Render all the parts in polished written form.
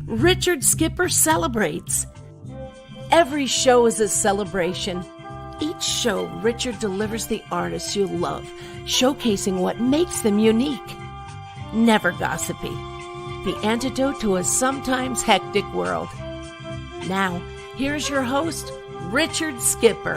Richard Skipper celebrates. Every show is a celebration. Each show, Richard delivers the artists you love, showcasing what makes them unique. Never gossipy. The antidote to a sometimes hectic world. Now, here's your host, Richard Skipper.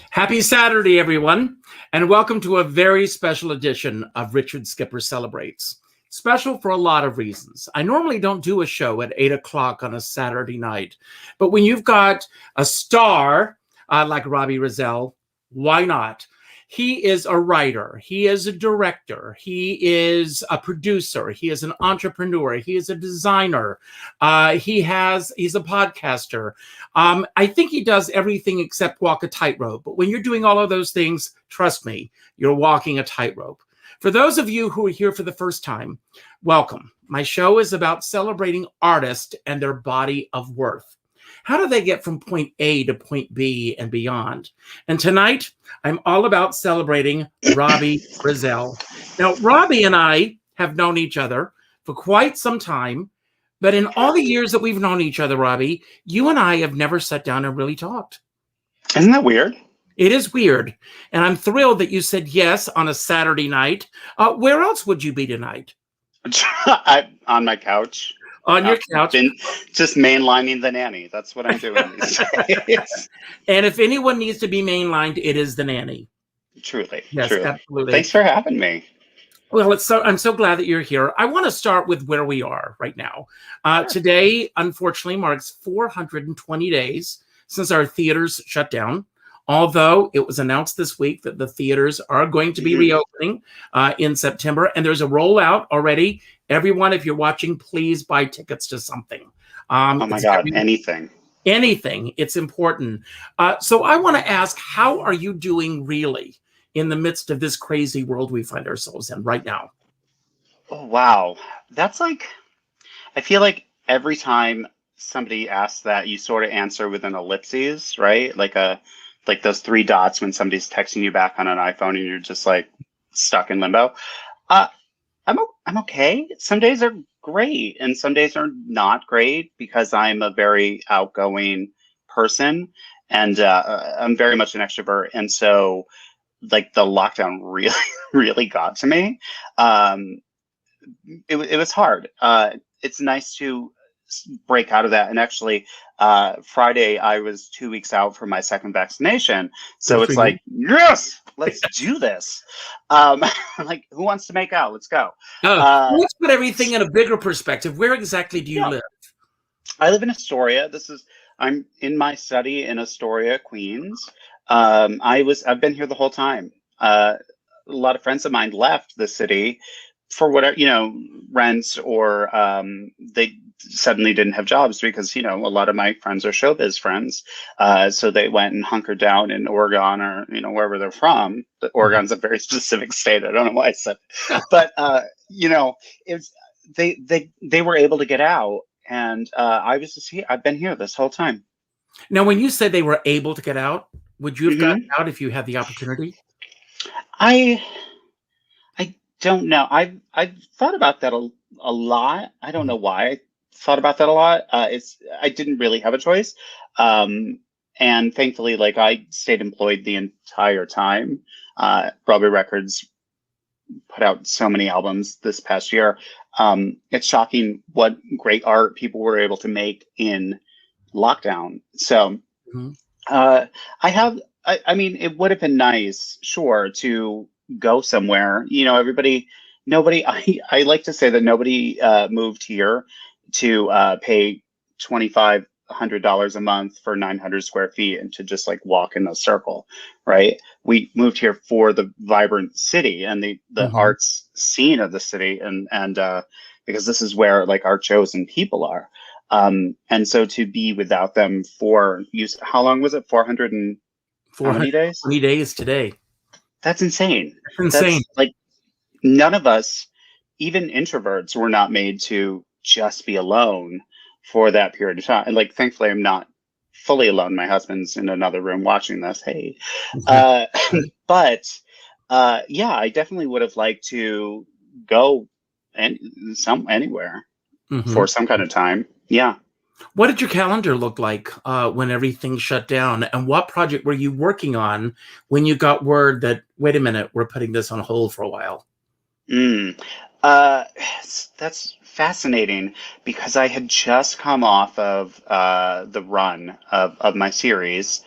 Happy Saturday, everyone, and welcome to a very special edition of Richard Skipper Celebrates. Special for a lot of reasons. I normally don't do a show at 8 o'clock on a Saturday night, but when you've got a star like Robbie Rozelle, why not? He is a writer. He is a director. He is a producer. He is an entrepreneur. He is a designer. He's a podcaster. I think he does everything except walk a tightrope. But when you're doing all of those things, trust me, you're walking a tightrope. For those of you who are here for the first time, welcome. My show is about celebrating artists and their body of worth. How do they get from point A to point B and beyond? And tonight, I'm all about celebrating Robbie Rozelle. Now, Robbie and I have known each other for quite some time, but in all the years that we've known each other, Robbie, you and I have never sat down and really talked. Isn't that weird? It is weird. And I'm thrilled that you said yes on a Saturday night. Where else would you be tonight? On my couch. On your couch. Just mainlining the nanny. That's what I'm doing these days. And if anyone needs to be mainlined, it is the nanny. Truly. Yes, truly. Absolutely. Thanks for having me. Well, I'm so glad that you're here. I want to start with where we are right now. Sure. Today, unfortunately, marks 420 days since our theaters shut down. Although it was announced this week that the theaters are going to be reopening in September, and there's a rollout already. Everyone, if you're watching, please buy tickets to something. Oh my God, anything. Anything. It's important. So I want to ask, how are you doing really in the midst of this crazy world we find ourselves in right now? Oh, wow. That's like, I feel like every time somebody asks that, you sort of answer with an ellipses, right? Like those three dots when somebody's texting you back on an iPhone and you're just like stuck in limbo. I'm okay. Some days are great and some days are not great because I'm a very outgoing person and I'm very much an extrovert. And so like the lockdown really, really got to me. It was hard. It's nice to break out of that. And actually, Friday, I was 2 weeks out from my second vaccination. So it's like, yes, let's do this. Like, who wants to make out? Let's go. Let's put everything in a bigger perspective. Where exactly do you live? I live in Astoria. I'm in my study in Astoria, Queens. I've been here the whole time. A lot of friends of mine left the city for whatever, rent or they suddenly didn't have jobs because, a lot of my friends are showbiz friends. So they went and hunkered down in Oregon or, wherever they're from. Oregon's a very specific state. I don't know why I said it. But, they were able to get out. And I was just here. I've been here this whole time. Now, when you said they were able to get out, would you have gotten out if you had the opportunity? I don't know. I've thought about that a lot. I don't know why I thought about that a lot. I didn't really have a choice. And thankfully, like I stayed employed the entire time. Broadway Records put out so many albums this past year. It's shocking what great art people were able to make in lockdown. So I mean, it would have been nice, sure, to go somewhere. I like to say that nobody moved here to pay $2,500 a month for 900 square feet and to just like walk in a circle, right? We moved here for the vibrant city and the arts scene of the city, and because this is where like our chosen people are. And so to be without them for how long was it? 420 days? 20 days today. That's insane. That's insane. That's, like, none of us, even introverts, were not made to just be alone for that period of time. And like, thankfully, I'm not fully alone. My husband's in another room watching this. Hey, but Yeah, I definitely would have liked to go anywhere Hmm. for some kind of time. Yeah. What did your calendar look like when everything shut down? And what project were you working on when you got word that, wait a minute, we're putting this on hold for a while? Mm. That's fascinating because I had just come off of the run of my series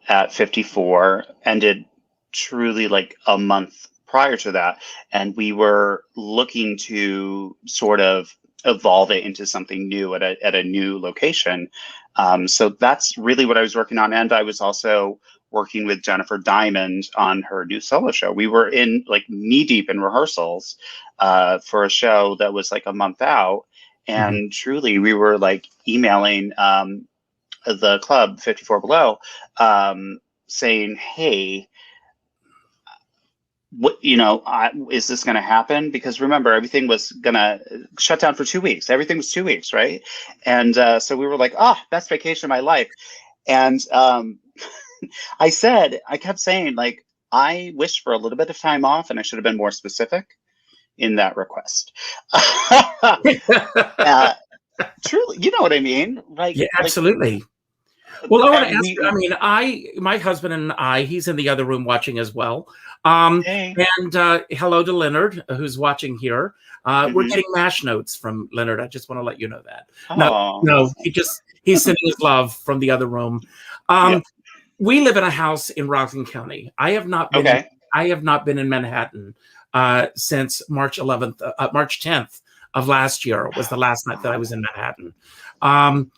at 54, ended truly like a month prior to that. And we were looking to sort of evolve it into something new at a new location. So that's really what I was working on. And I was also working with Jennifer Diamond on her new solo show. We were in like knee deep in rehearsals for a show that was like a month out. Hmm. And truly, we were like emailing the club 54 Below, saying, "Hey, what is this going to happen?" Because remember, everything was going to shut down for 2 weeks. Everything was 2 weeks, right? And so we were like, "Oh, best vacation of my life." And I kept saying, like, I wished for a little bit of time off, and I should have been more specific in that request. uh, Truly, you know what I mean? Yeah, Like absolutely. Well, I want to ask you, I we, mean, my husband and I, he's in the other room watching as well. hey, And hello to Leonard, who's watching here. We're hmm getting MASH notes from Leonard. I just want to let you know that. No, oh, no, that's he's sending his love from the other room. yeah, Um, we live in a house in Rockland County. okay. I have not been in Manhattan since March 10th of last year was the last night that I was in Manhattan. Um,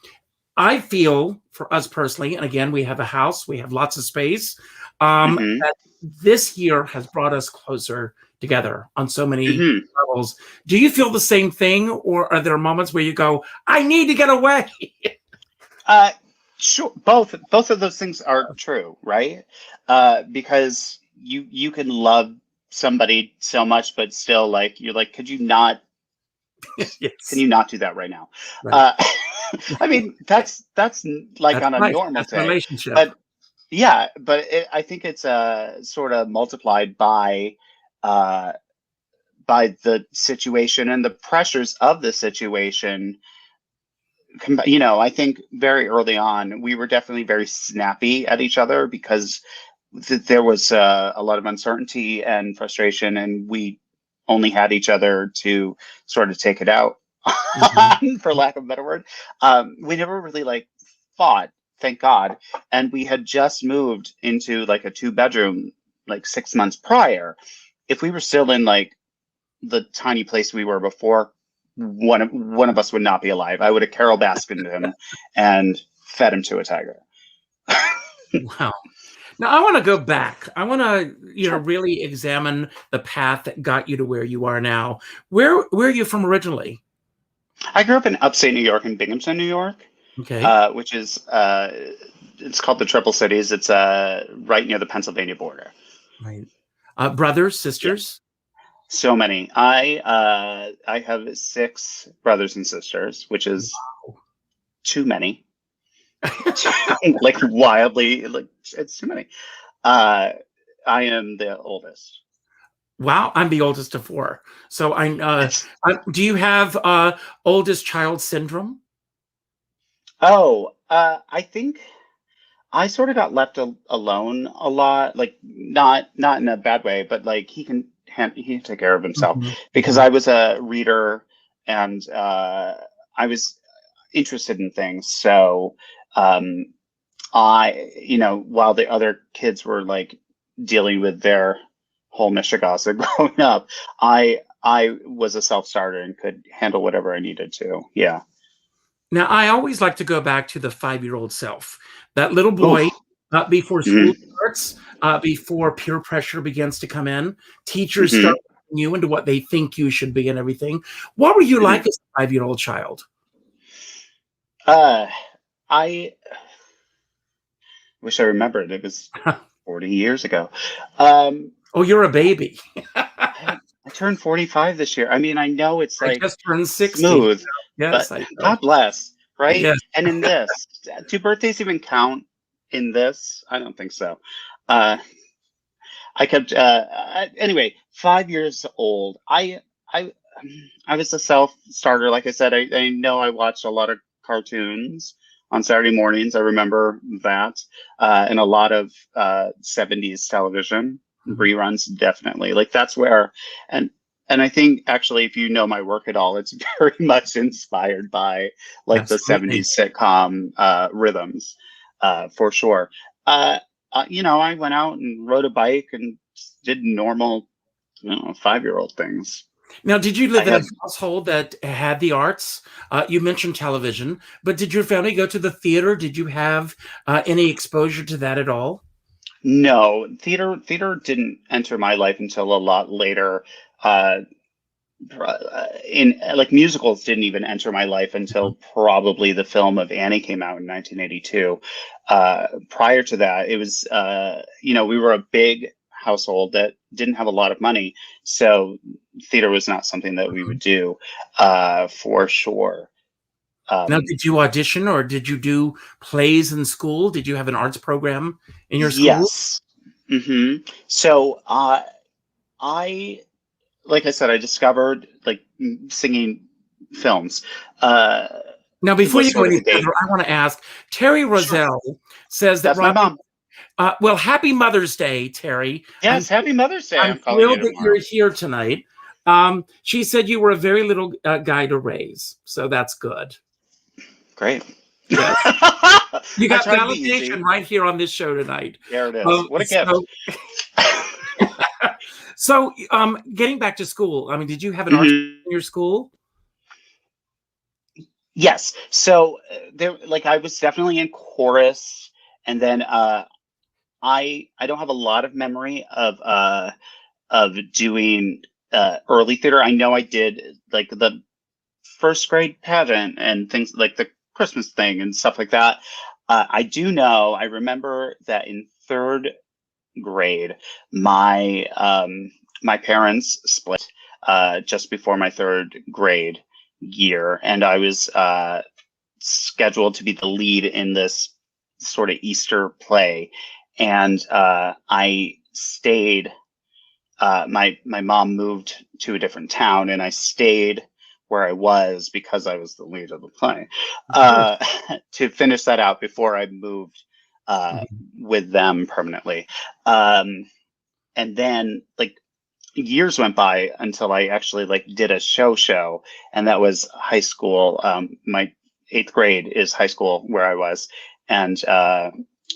I feel for us personally, and again, we have a house, we have lots of space, hmm that this year has brought us closer together on so many hmm levels. Do you feel the same thing, or are there moments where you go, I need to get away? Uh, sure. Both of those things are true, right? Because you can love somebody so much, but still, like, you're like, could you not? Can Yes, you not do that right now? right. Uh, I mean, that's like That's on a life. normal That's a day, relationship. but yeah, but I think it's sort of multiplied uh, by the situation and the pressures of the situation. I think very early on, we were definitely very snappy at each other because there was a lot of uncertainty and frustration, and we only had each other to sort of take it out, Mhm. for lack of a better word. We never really like fought, thank God. And we had just moved into like a two-bedroom like 6 months prior. If we were still in like the tiny place we were before, one of us would not be alive. I would have Carol Baskined him and fed him to a tiger. Wow. Now I want to go back. I want to, Sure. really examine the path that got you to where you are now. Where are you from originally? I grew up in upstate New York in Binghamton, New York, Okay. which is it's called the Triple Cities. It's right near the Pennsylvania border. Right. Brothers, Yeah, sisters? so many. I have six brothers and sisters, which is too many. Like wildly, like it's too many. Uh, I am the oldest. Wow, I'm the oldest of four. So It's do you have oldest child syndrome? I think I sort of got left alone a lot, like not in a bad way, but like he can take care of himself Mhm, because mhm. I was a reader and I was interested in things. So um, while the other kids were like dealing with their whole Michigaza growing up, I was a self-starter and could handle whatever I needed to. Yeah. Now, I always like to go back to the 5-year-old self, that little boy, Oof. before school hmm starts, before peer pressure begins to come in, teachers start hmm putting you into what they think you should be and everything. What were you hmm like as a 5-year-old child? Uh, I wish I remembered. It was 40 years ago. Um, Oh, you're a baby. I turned 45 this year. I mean, I know it's I like just turned 60. smooth, but Yes, I know. God bless, right? Yes. And in this, do birthdays even count in this? I don't think so. Uh, I kept anyway, 5 years old. I was a self-starter. Like I said, I know I watched a lot of cartoons on Saturday mornings. I remember that, and a lot of 70s television reruns, definitely. Like that's where, and and I think actually, if you know my work at all, it's very much inspired by like the Absolutely. 70s sitcom rhythms, for sure. You know, I went out and rode a bike and just did normal, you know, 5-year-old things. Now, did you I live in a had household that had the arts? You mentioned television, but did your family go to the theater? Did you have any exposure to that at all? no theater didn't enter my life until a lot later. Uh, in like musicals didn't even enter my life until probably the film of Annie came out in 1982. Prior to that, it was you know, we were a big household that didn't have a lot of money, so theater was not something that we would do, for sure. Now, Um, did you audition or did you do plays in school? Did you have an arts program in your school? yes. So I like I said, I discovered like singing films. Uh, Now, before was you go sort of any the further, gate. I want to ask Terry Sure. Rozelle says that That's my Robbie. mom. Well, happy Mother's Day, Terry. I'm Yes, happy Mother's Day. I'm I'm calling you thrilled that you're tomorrow. here tonight. She said you were a very little guy to raise, so that's good. Great. Yes, you I got try to be validation easy. right here on this show tonight. There it is. Um, What a gift. so, so getting back to school, I mean, did you have an art Mhm. in your school? Yes. So there, like, I was definitely in chorus, and then I don't have a lot of memory of doing early theater. I know I did like the first grade pageant and things like the Christmas thing and stuff like that. I do know, I remember that in third grade, my parents split just before my third grade year, and I was scheduled to be the lead in this sort of Easter play, and I stayed. My mom moved to a different town, and I stayed where I was because I was the lead of the play, Of course. uh, to finish that out before I moved uh, Mhm. with them permanently. Um, and then like years went by until I actually like did a show, and that was high school. My eighth grade is high school where I was, and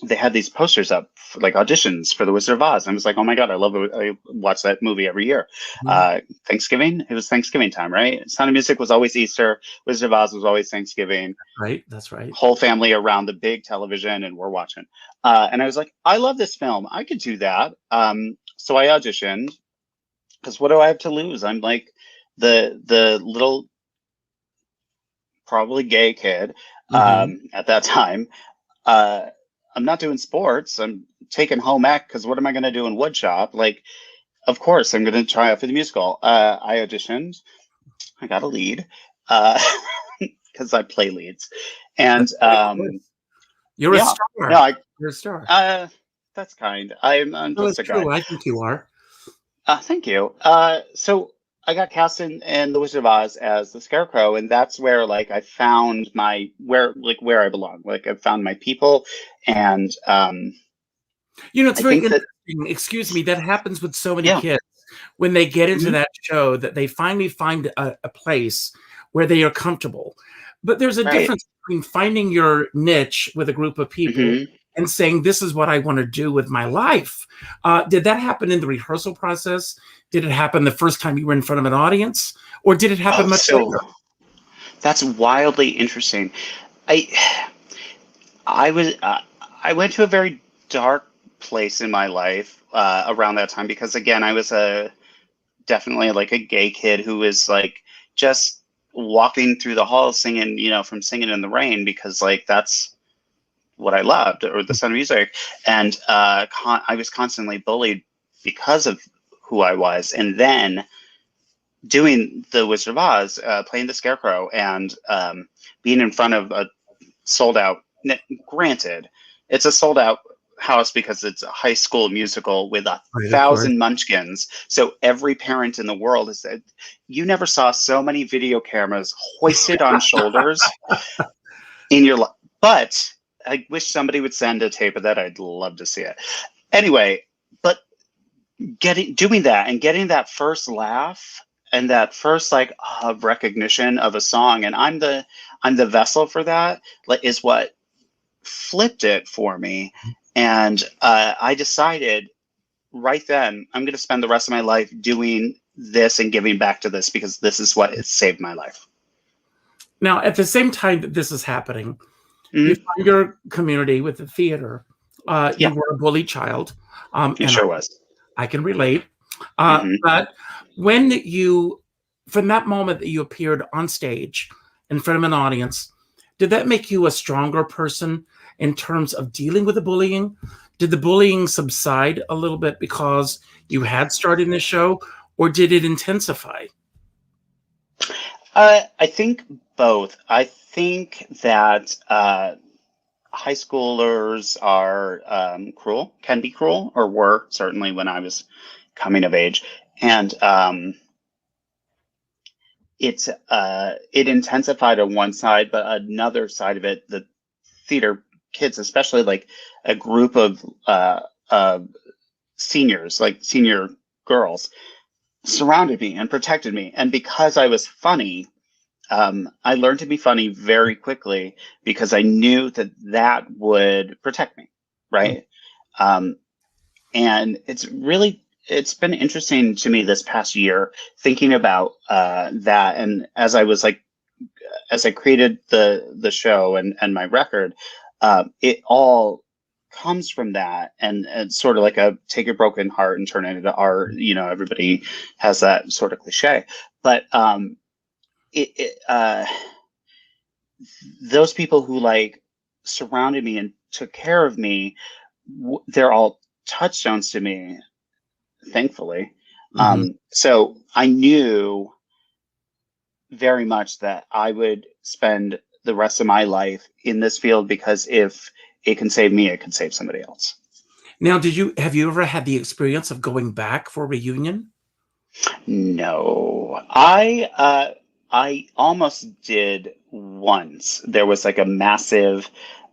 they had these posters up for, like auditions for The Wizard of Oz. And I was like, oh my god, I love it! I watch that movie every year. Mhm. Thanksgiving, it was Thanksgiving time, right? Sound of Music was always Easter. Wizard of Oz was always Thanksgiving. Right, that's right. Whole family around the big television, and we're watching. And I was like, I love this film. I could do that. So I auditioned because what do I have to lose? I'm like the little probably gay kid Hmm. at that time. Uh, I'm not doing sports. I'm taking home ec because what am I going to do in woodshop? Like, of course, I'm going to try out for the musical. I auditioned. I got a lead because I play leads, and That's right, of course. You're a yeah, no, star. You're a star. that's kind. I'm No, just it's a guy. true. I think you are. Thank you. So I got cast in The Wizard of Oz as the Scarecrow, and that's where like I found my where I belong. Like I found my people, and You know, it's I very think that interesting. Excuse me, that happens with so many yeah, kids when they get into hmm that show that they finally find a place where they are comfortable. But there's a right. difference between finding your niche with a group of people hmm and saying, this is what I want to do with my life. Did that happen in the rehearsal process? Did it happen the first time you were in front of an audience? Or did it happen Oh, much later? so that's wildly interesting. I I was I went to a very dark place in my life around that time because again I was a definitely like a gay kid who was like just walking through the halls singing, you know, from Singing in the Rain because like that's what I loved, or the sound of music. And I was constantly bullied because of who I was. And then doing The Wizard of Oz, playing the Scarecrow, and being in front of a sold out. Granted, it's a sold out house because it's a high school musical with a Right, of course. thousand munchkins. So every parent in the world has said, you never saw so many video cameras hoisted on shoulders in your life. But I wish somebody would send a tape of that. I'd love to see it. Anyway, but doing that and getting that first laugh and that first like recognition of a song, and I'm the vessel for that, like, is what flipped it for me. And I decided right then, I'm going to spend the rest of my life doing this and giving back to this, because this is what has saved my life. Now, at the same time that this is happening, Mhm. you find your community with the theater. Yeah. You were a bullied child. It And sure was. I can relate. Mhm. But when you, from that moment that you appeared on stage in front of an audience, did that make you a stronger person in terms of dealing with the bullying? Did the bullying subside a little bit because you had started this show, or did it intensify? I think both. I think that high schoolers are cruel, can be cruel, or were certainly when I was coming of age, and it intensified on one side, but another side of it, the theater kids, especially like a group of seniors, like senior girls, surrounded me and protected me, and because I was funny. I learned to be funny very quickly because I knew that would protect me, right? And it's been interesting to me this past year thinking about that. And as I created the show and my record, it all comes from that, and it's sort of like a take a broken heart and turn it into art. You know, everybody has that sort of cliche, but those people who like surrounded me and took care of me, they're all touchstones to me, thankfully. So I knew very much that I would spend the rest of my life in this field, because if it can save me, it can save somebody else. Now, have you ever had the experience of going back for a reunion? No, I almost did once. There was like a massive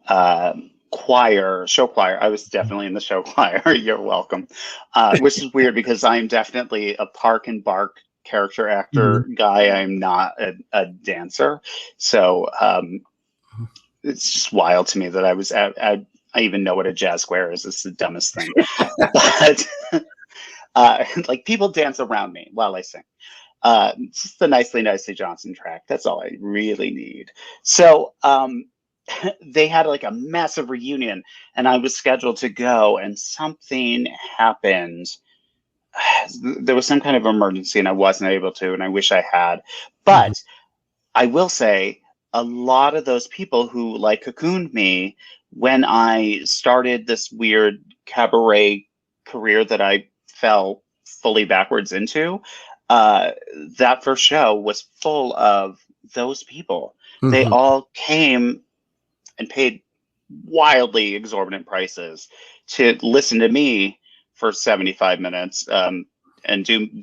show choir. I was definitely in the show choir. You're welcome. Which is weird because I'm definitely a park and bark character actor guy. I'm not a dancer. So it's just wild to me that I even know what a jazz square is. It's the dumbest thing. But like people dance around me while I sing. It's just the Nicely Nicely Johnson track. That's all I really need. So they had like a massive reunion, and I was scheduled to go, and something happened. There was some kind of emergency, and I wasn't able to, and I wish I had. But I will say, a lot of those people who like cocooned me when I started this weird cabaret career that I fell fully backwards into, that first show was full of those people. They all came and paid wildly exorbitant prices to listen to me for 75 minutes and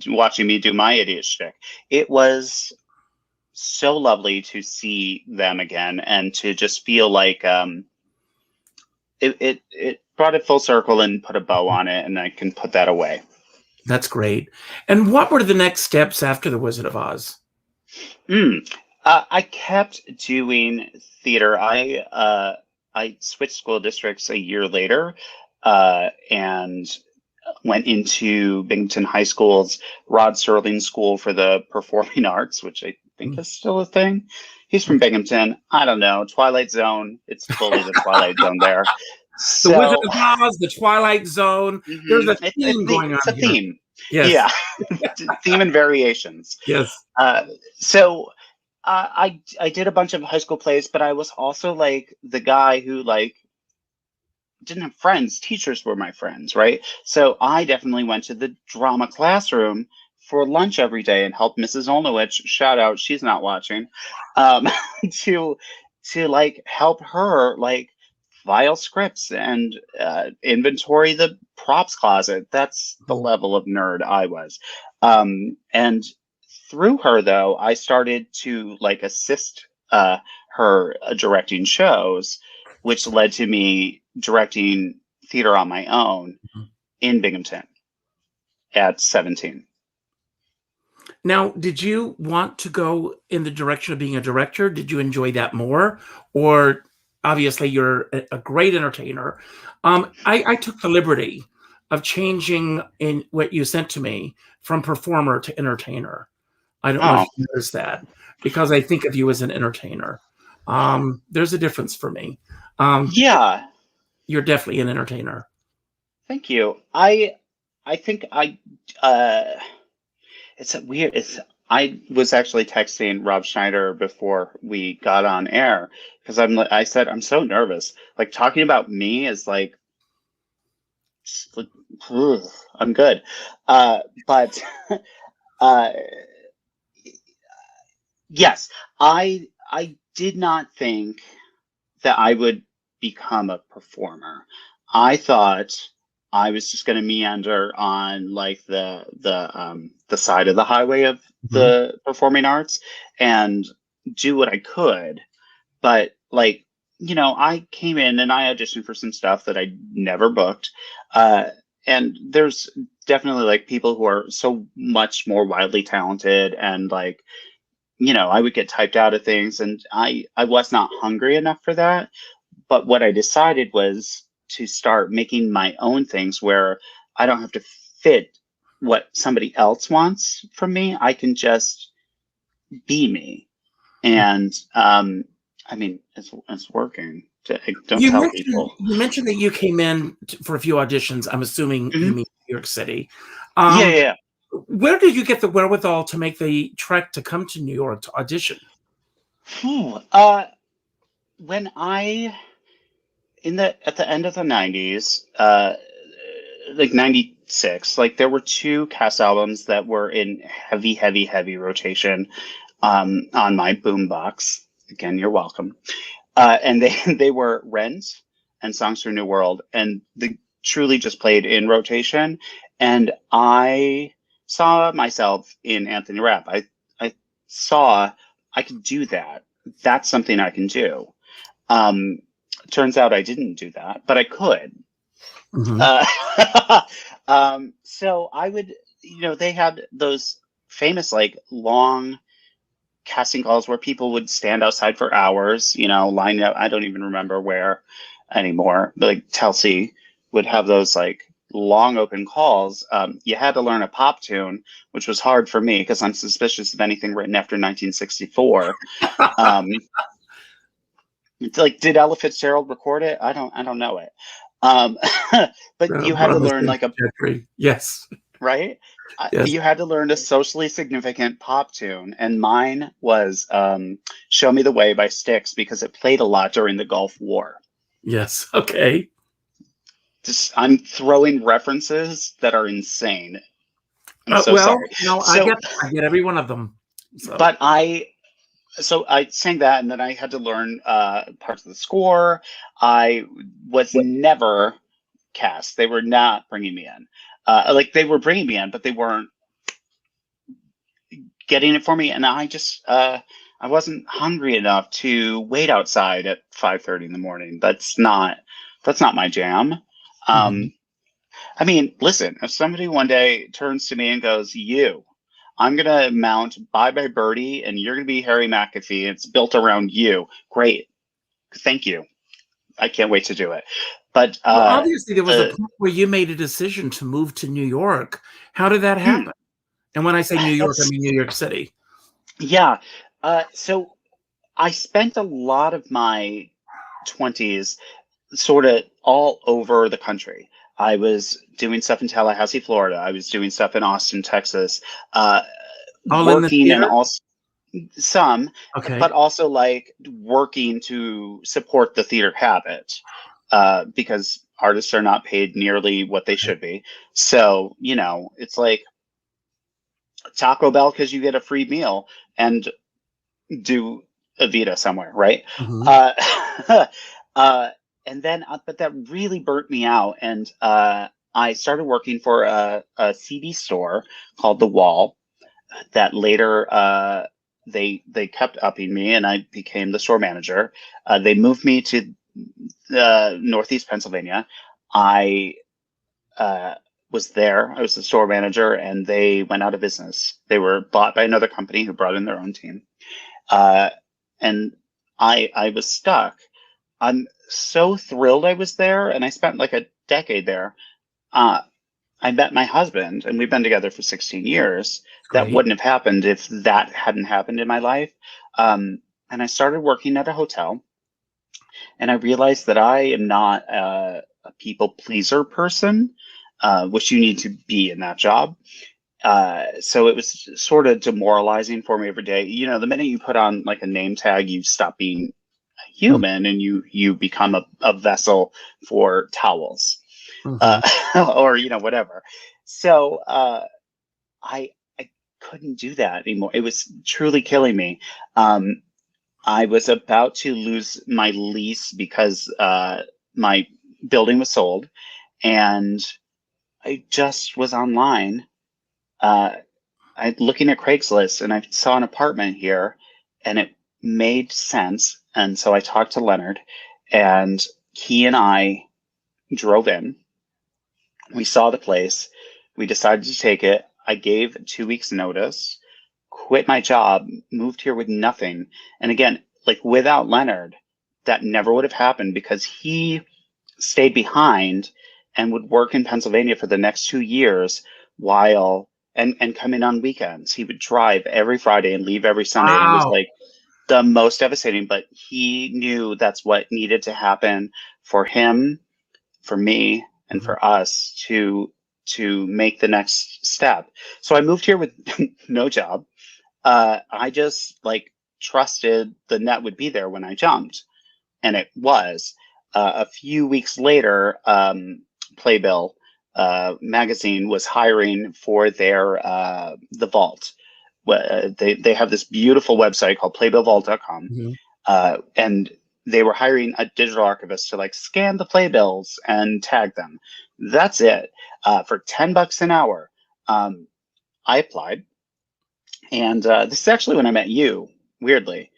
watching me do my idiot shtick. It was so lovely to see them again and to just feel like it brought it full circle and put a bow on it, and I can put that away. That's great. And what were the next steps after The Wizard of Oz? I kept doing theater. I switched school districts a year later and went into Binghamton High School's Rod Serling School for the Performing Arts, which I think is still a thing. He's from Binghamton. I don't know. Twilight Zone. It's fully the Twilight Zone there. So, The Wizard of Oz, the Twilight Zone. There's a theme going on. It's a here. theme. Yes. Yeah. Theme and variations. Yes. So I did a bunch of high school plays, but I was also like the guy who like didn't have friends. Teachers were my friends, right? So I definitely went to the drama classroom for lunch every day and helped Mrs. Olnowich, shout out, she's not watching, to like help her like file scripts and inventory the props closet. That's the level of nerd I was. And through her, though, I started to like assist her directing shows, which led to me directing theater on my own in Binghamton at 17. Now, did you want to go in the direction of being a director? Did you enjoy that more? Or obviously you're a great entertainer. I took the liberty of changing in what you sent to me from performer to entertainer. I don't know if you noticed that, because I think of you as an entertainer. There's a difference for me. Yeah. You're definitely an entertainer. Thank you. I think I was actually texting Rob Schneider before we got on air because I said I'm so nervous. Like talking about me is like, I'm good. But yes, I did not think that I would become a performer. I thought I was just going to meander on like the side of the highway of the performing arts and do what I could. But like, I came in and I auditioned for some stuff that I never booked. And there's definitely like people who are so much more wildly talented and like, I would get typed out of things and I was not hungry enough for that. But what I decided was to start making my own things where I don't have to fit what somebody else wants from me. I can just be me. And I mean, it's working. Don't tell people. You mentioned that you came in for a few auditions. I'm assuming you mean New York City. Yeah. Where did you get the wherewithal to make the trek to come to New York to audition? When at the end of the 90s, like 96, like there were 2 cast albums that were in heavy rotation on my boombox. Again, you're welcome. And they were Rent and Songs from New World, and they truly just played in rotation. And I saw myself in Anthony Rapp. I saw I could do that. That's something I can do. Turns out I didn't do that, but I could. So I would, they had those famous like long casting calls where people would stand outside for hours, line up. I don't even remember where anymore, but like Telsey would have those like long open calls. You had to learn a pop tune, which was hard for me because I'm suspicious of anything written after 1964. It's like, did Ella Fitzgerald record it? I don't know it. But you had to learn like yes, right? Yes. You had to learn a socially significant pop tune, and mine was "Show Me the Way" by Styx because it played a lot during the Gulf War. Yes. Okay. I'm throwing references that are insane. I'm so sorry. No, I get every one of them. So. But I sang that, and then I had to learn parts of the score. I was never cast. They were not bringing me in. Like they were bringing me in, but they weren't getting it for me. And I just, I wasn't hungry enough to wait outside at 5:30 in the morning. That's not my jam. I mean, listen, if somebody one day turns to me and goes, I'm going to mount Bye Bye Birdie and you're going to be Harry McAfee. It's built around you. Great. Thank you. I can't wait to do it. But obviously there was a point where you made a decision to move to New York. How did that happen? And when I say New York, I mean New York City. Yeah. So I spent a lot of my 20s sort of all over the country. I was doing stuff in Tallahassee, Florida. I was doing stuff in Austin, Texas. Working and also some, but also like working to support the theater habit because artists are not paid nearly what they should be. So, it's like Taco Bell because you get a free meal and do Evita somewhere, right? and then, but that really burnt me out. And I started working for a CD store called The Wall that later they kept upping me, and I became the store manager. They moved me to Northeast Pennsylvania. I was there. I was the store manager, and they went out of business. They were bought by another company who brought in their own team. And I was stuck. I'm so thrilled I was there, and I spent like a decade there. I met my husband, and we've been together for 16 years. That Great. wouldn't have happened if that hadn't happened in my life. And I started working at a hotel, and I realized that I am not a people pleaser person, which you need to be in that job. So it was sort of demoralizing for me every day. You know, the minute you put on like a name tag, you stop being human, and you become a vessel for towels, or you know, whatever. So I couldn't do that anymore. It was truly killing me. I was about to lose my lease because my building was sold, and I just was online. I looking at Craigslist, and I saw an apartment here, and it made sense. And so I talked to Leonard, and he and I drove in. We saw the place. We decided to take it. I gave 2 weeks notice, quit my job, moved here with nothing. And again, like without Leonard, that never would have happened, because he stayed behind and would work in Pennsylvania for the next 2 years while and come in on weekends. He would drive every Friday and leave every Sunday. And it was Wow. like the most devastating, but he knew that's what needed to happen for him, for me, and for us to make the next step. So I moved here with no job. I just like trusted the net would be there when I jumped, and it was. A few weeks later, Playbill magazine was hiring for their the vault. They have this beautiful website called playbillvault.com, and they were hiring a digital archivist to like scan the playbills and tag them. That's it, for $10 an hour. I applied, and this is actually when I met you. Weirdly,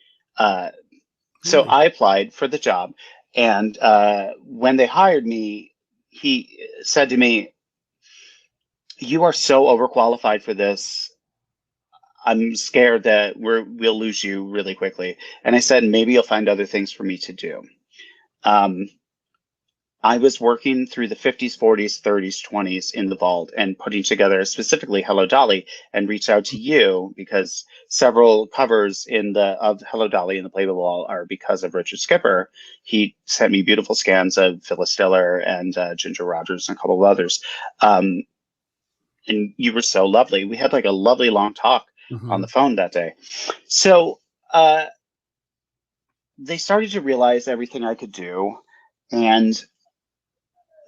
so I applied for the job, and when they hired me, he said to me, "You are so overqualified for this. I'm scared that we'll lose you really quickly." And I said, "Maybe you'll find other things for me to do." I was working through the 50s, 40s, 30s, 20s in the vault and putting together specifically Hello Dolly, and reached out to you because several covers of Hello Dolly in the Playbill Wall are because of Richard Skipper. He sent me beautiful scans of Phyllis Diller and Ginger Rogers and a couple of others. And you were so lovely. We had like a lovely long talk on the phone that day. So they started to realize everything I could do. And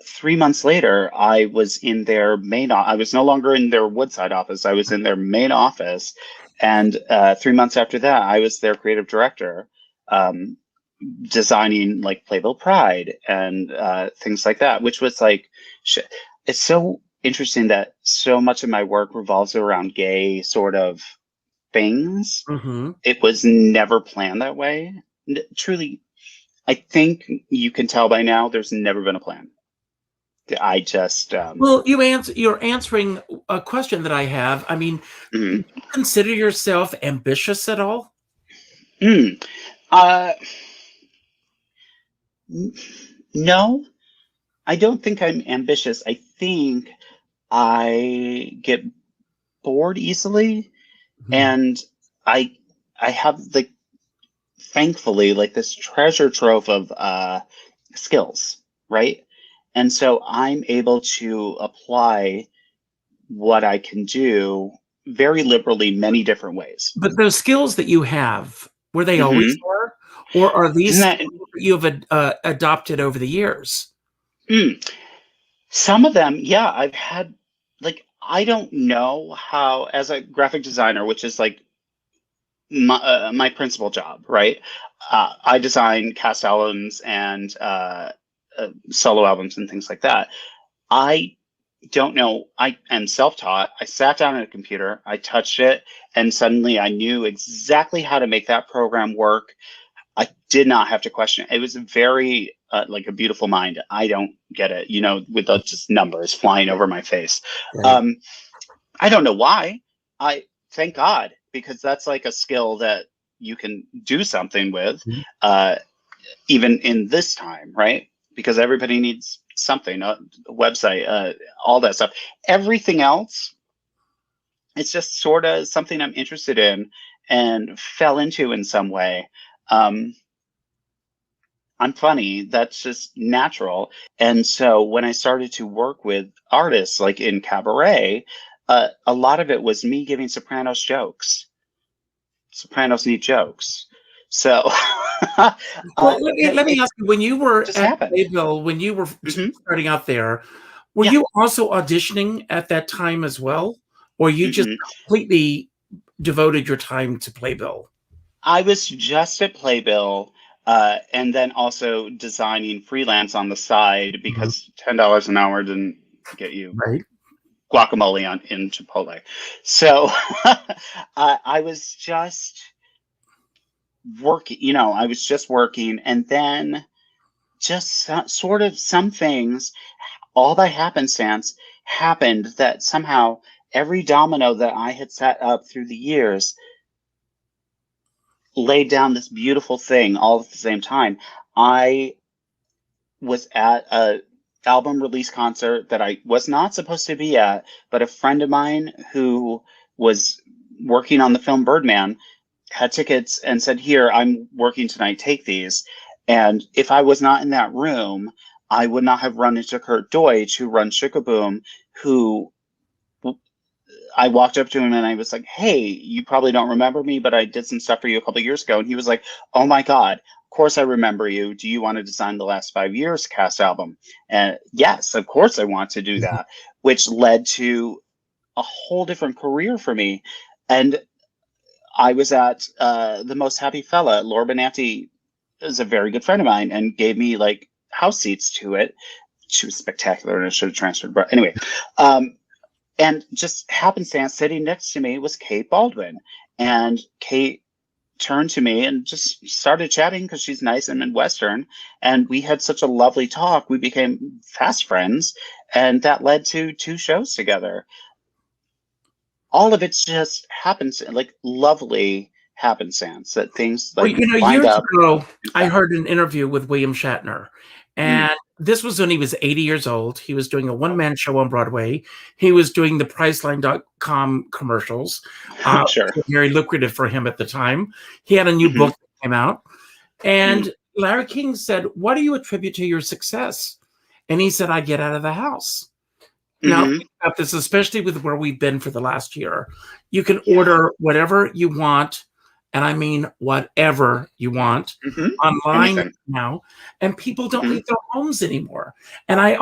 3 months later, I was in their I was no longer in their Woodside office. I was in their main office. And 3 months after that, I was their creative director, designing like Playbill Pride and things like that, which was like, it's so interesting that so much of my work revolves around gay sort of things. It was never planned that way. Truly, I think you can tell by now there's never been a plan. I just well, you're answering a question that I have. I mean, do you consider yourself ambitious at all? No, I don't think I'm ambitious. I think I get bored easily, and I have like, thankfully, like this treasure trove of skills, right? And so I'm able to apply what I can do very liberally, many different ways. But those skills that you have, were they always there? Or are these skills that you've adopted over the years? Some of them, yeah, I've had, like, I don't know how, as a graphic designer, which is like my principal job, right? I design cast albums and solo albums and things like that. I don't know. I am self-taught. I sat down at a computer, I touched it, and suddenly I knew exactly how to make that program work. I did not have to question it. It was very like a beautiful mind. I don't get it, you know, with the just numbers flying over my face. Right. I don't know why. I thank God, because that's like a skill that you can do something with, even in this time, right? Because everybody needs something, a website, all that stuff. Everything else, it's just sort of something I'm interested in and fell into in some way. I'm funny. That's just natural. And so when I started to work with artists like in cabaret, a lot of it was me giving Sopranos jokes. Sopranos need jokes. So Well, let me it ask you, when you were just at happened. Playbill, when you were Hmm. starting out there, were Yeah. you also auditioning at that time as well? Or you just Hmm. completely devoted your time to Playbill? I was just at Playbill, and then also designing freelance on the side Mhm. because $10 an hour didn't get you Right. guacamole on in Chipotle. So I was just working, you know, I was just working, and then just sort of some things, all by happenstance, happened that somehow every domino that I had set up through the years laid down this beautiful thing all at the same time. I was at a album release concert that I was not supposed to be at, but a friend of mine who was working on the film Birdman had tickets and said, "Here, I'm working tonight, take these." And if I was not in that room, I would not have run into Kurt Deutsch, who runs Shikaboom, who I walked up to him and I was like, "Hey, you probably don't remember me, but I did some stuff for you a couple of years ago." And he was like, "Oh my God, of course I remember you. Do you want to design the last 5 years cast album?" And yes, of course I want to do that, which led to a whole different career for me. And I was at The Most Happy Fella. Laura Benanti is a very good friend of mine and gave me like house seats to it. She was spectacular and I should have transferred. But anyway, and just happenstance, sitting next to me was Kate Baldwin. And Kate turned to me and just started chatting because she's nice and Midwestern. And we had such a lovely talk. We became fast friends. And that led to 2 shows together. All of it's just happens, like lovely happenstance that things Well, like you know, lined years up. ago, And I fell. heard an interview with William Shatner, Mm. and this was when he was 80 years old. He was doing a one-man show on Broadway. He was doing the Priceline.com commercials, Sure. which were very lucrative for him at the time. He had a new Hmm. book that came out, and Larry King said, "What do you attribute to your success?" And he said, "I get out of the house." Now, Hmm. think about this, especially with where we've been for the last year. You can Yeah. order whatever you want, and I mean whatever you want, Hmm. online Anything. now, and people don't Hmm. leave their homes anymore. And I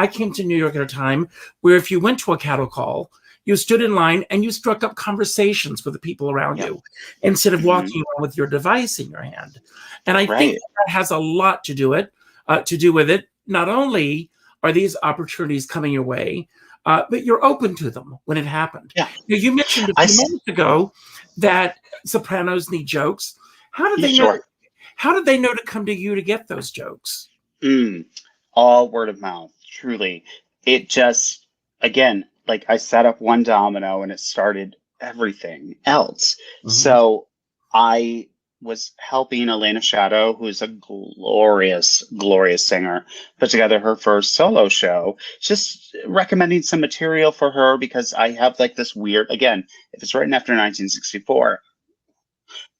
came to New York at a time where if you went to a cattle call, you stood in line and you struck up conversations with the people around Yep. you instead of Hmm. walking around with your device in your hand. And I think Right. that has a lot to do with it. Not only are these opportunities coming your way, but you're open to them when it happened. Yeah. Now, you mentioned a I. few moments ago that Sopranos need jokes. How did Yeah, they know? sure. How did they know to come to you to get those jokes? Mm. All word of mouth. Truly, it just again, like I set up one domino and it started everything else. Mhm. So I was helping Elena Shadow, who's a glorious, glorious singer, put together her first solo show. Just recommending some material for her because I have like this weird, again, if it's written after 1964,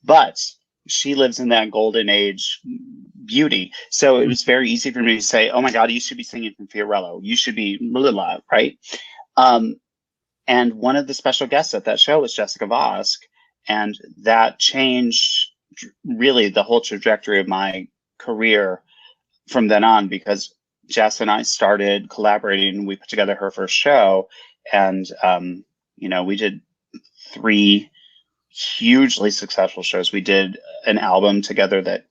but she lives in that golden age beauty. So it was very easy for me to say, "Oh my God, you should be singing from Fiorello. You should be blah, blah, blah," right? Um, and one of the special guests at that show was Jessica Vosk. And that changed really the whole trajectory of my career from then on because Jess and I started collaborating. We put together her first show. And, we did 3 hugely successful shows. We did an album together that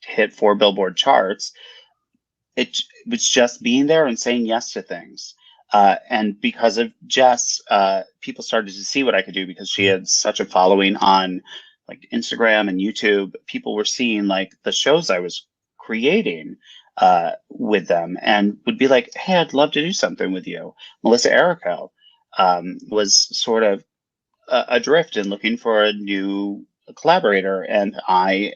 hit 4 Billboard charts. it was just being there and saying yes to things. And because of Jess, people started to see what I could do because she had such a following on like Instagram and YouTube. People were seeing like the shows I was creating with them and would be like, hey, I'd love to do something with you. Melissa Errico was sort of adrift and looking for a new collaborator. And I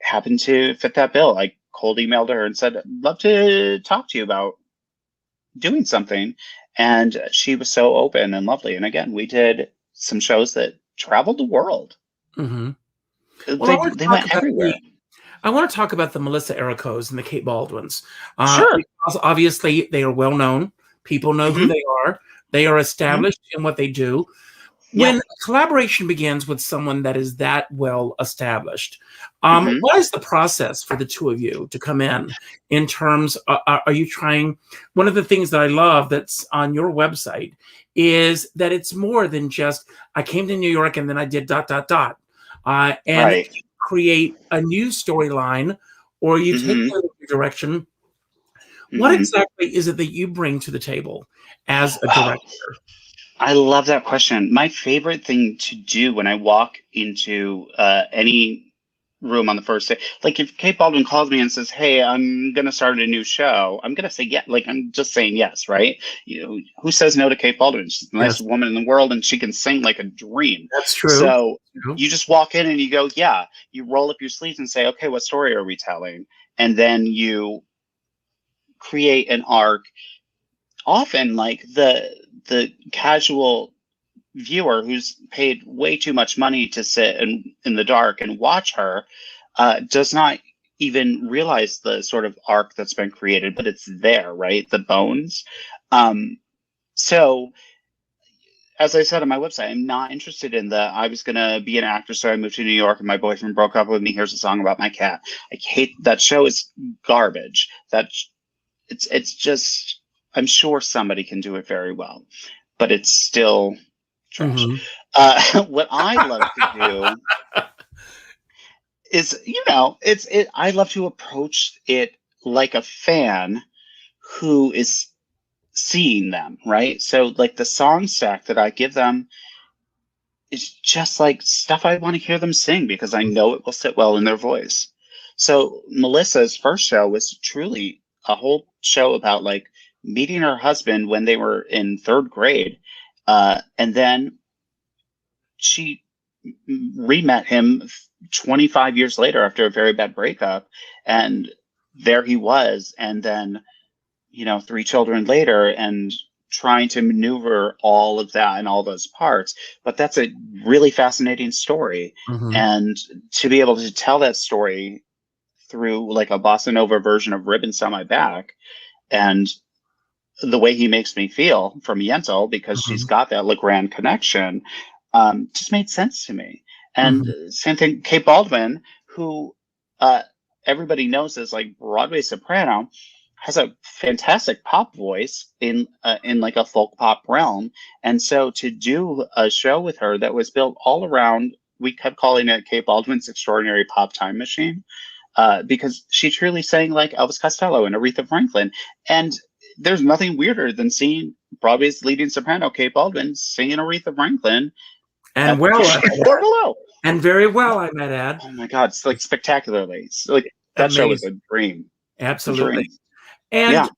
happened to fit that bill. I cold emailed her and said, I'd love to talk to you about doing something. And she was so open and lovely. And again, we did some shows that traveled the world. Mm-hmm. Well, They went everywhere. I want to talk about the Melissa Erricos and the Kate Baldwins. Sure. Because obviously, they are well known. People know who they are. They are established in what they do. When collaboration begins with someone that is that well established, what is the process for the two of you to come in terms are you trying? One of the things that I love that's on your website is that it's more than just, I came to New York and then I did ... And create a new storyline, or you take it in a new direction. What exactly is it that you bring to the table as a director? I love that question. My favorite thing to do when I walk into any room on the first day, like if Kate Baldwin calls me and says, hey, I'm going to start a new show, I'm going to say, yeah, like I'm just saying yes, right? You know, who says no to Kate Baldwin? She's the nicest woman in the world and she can sing like a dream. That's true. So you just walk in and you go, yeah, you roll up your sleeves and say, okay, what story are we telling? And then you create an arc. Often like the casual viewer who's paid way too much money to sit in the dark and watch her does not even realize the sort of arc that's been created, but it's there, right? The bones. So as I said on my website, I'm not interested in I was going to be an actor, so I moved to New York and my boyfriend broke up with me. Here's a song about my cat. I hate that show. Is garbage. It's just, I'm sure somebody can do it very well, but it's still trash. What I love to do is, I love to approach it like a fan who is seeing them, right? So like the song stack that I give them is just like stuff I want to hear them sing because I know it will sit well in their voice. So Melissa's first show was truly a whole show about like meeting her husband when they were in third grade. And then she re-met him 25 years later after a very bad breakup. And there he was. And then, 3 children later and trying to maneuver all of that and all those parts. But that's a really fascinating story. And to be able to tell that story through like a bossa nova version of Ribbons on My Back, and the way he makes me feel from Yentl, because she's got that Legrand connection, just made sense to me. And same thing, Kate Baldwin, who everybody knows as like Broadway soprano, has a fantastic pop voice in like a folk pop realm. And so to do a show with her that was built all around, we kept calling it Kate Baldwin's Extraordinary Pop Time Machine, because she truly sang like Elvis Costello and Aretha Franklin. And there's nothing weirder than seeing Broadway's leading soprano, Kate Baldwin, singing Aretha Franklin. And and very well, I might add. Oh my God, it's like spectacularly. It's like that show was a dream. Absolutely. And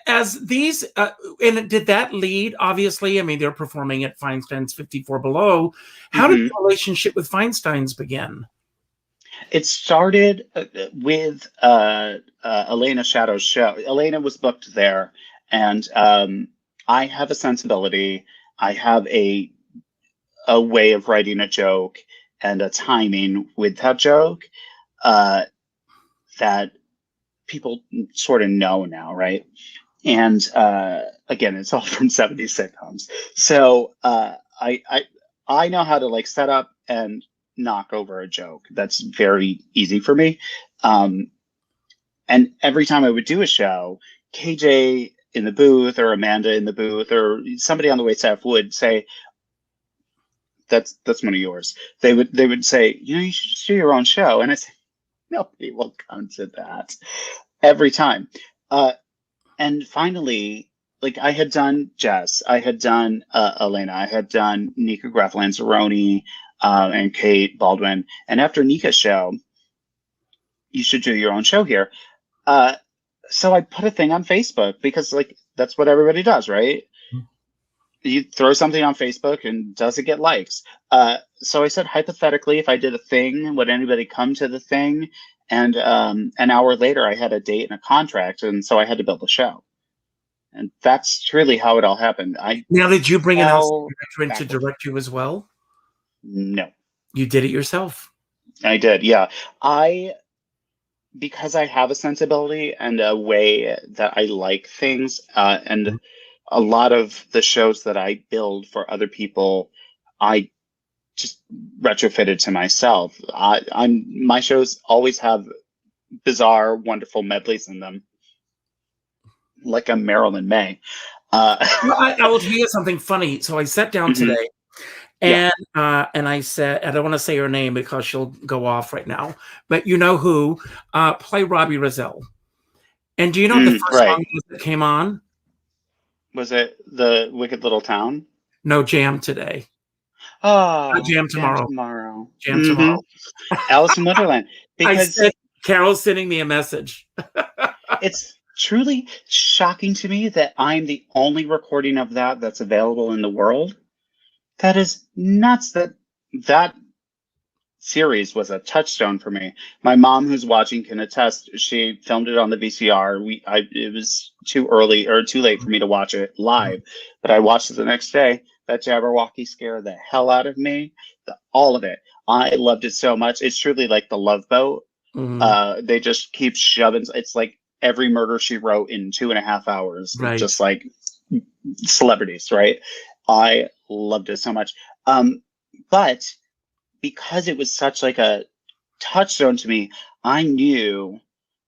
as these, and did that lead, obviously, I mean, they're performing at Feinstein's 54 Below. How did the relationship with Feinstein's begin? It started with Elena Shadow's show. Elena was booked there, and I have a sensibility. I have a way of writing a joke and a timing with that joke that people sort of know now, right? And again, it's all from 70s sitcoms. So I know how to like set up and knock over a joke. That's very easy for me. And every time I would do a show, KJ in the booth or Amanda in the booth or somebody on the wait staff would say, that's one of yours. They would say, you should just do your own show. And I say, nobody will come to that. every time. And finally, like I had done Jess, I had done Elena, I had done Nika Graff Lanzarone, and Kate Baldwin. And after Nika's show, you should do your own show here. Uh, so I put a thing on Facebook because like that's what everybody does, right? You throw something on Facebook and does it get likes? So I said, hypothetically, if I did a thing, would anybody come to the thing? And an hour later, I had a date and a contract, and so I had to build a show. And that's truly how it all happened. Now, did you bring an outside fell director in to backwards. direct you as well? No, You did it yourself. I did. Yeah, because I have a sensibility and a way that I like things, and a lot of the shows that I build for other people, I just retrofitted to myself. My shows always have bizarre, wonderful medleys in them, like a Marilyn May. Well, I will tell you something funny. So I sat down today, and I said, I don't want to say her name because she'll go off right now, but you know who? Play Robbie Rozelle. And do you know what the first song was that came on? Was it the Wicked Little Town? No, Jam Today. Oh, Jam Tomorrow. Jam Tomorrow. Alice in Wonderland. Because Carol's sending me a message. It's truly shocking to me that I'm the only recording of that that's available in the world. That is nuts. That series was a touchstone for me. My mom, who's watching, can attest. She filmed it on the VCR. It was too early or too late for me to watch it live, but I watched it the next day. That Jabberwocky scared the hell out of me. All of it. I loved it so much. It's truly like the Love Boat. They just keep shoving. It's like every murder she wrote in 2.5 hours. Right. Just like celebrities, right? I loved it so much. But because it was such like a touchstone to me, I knew,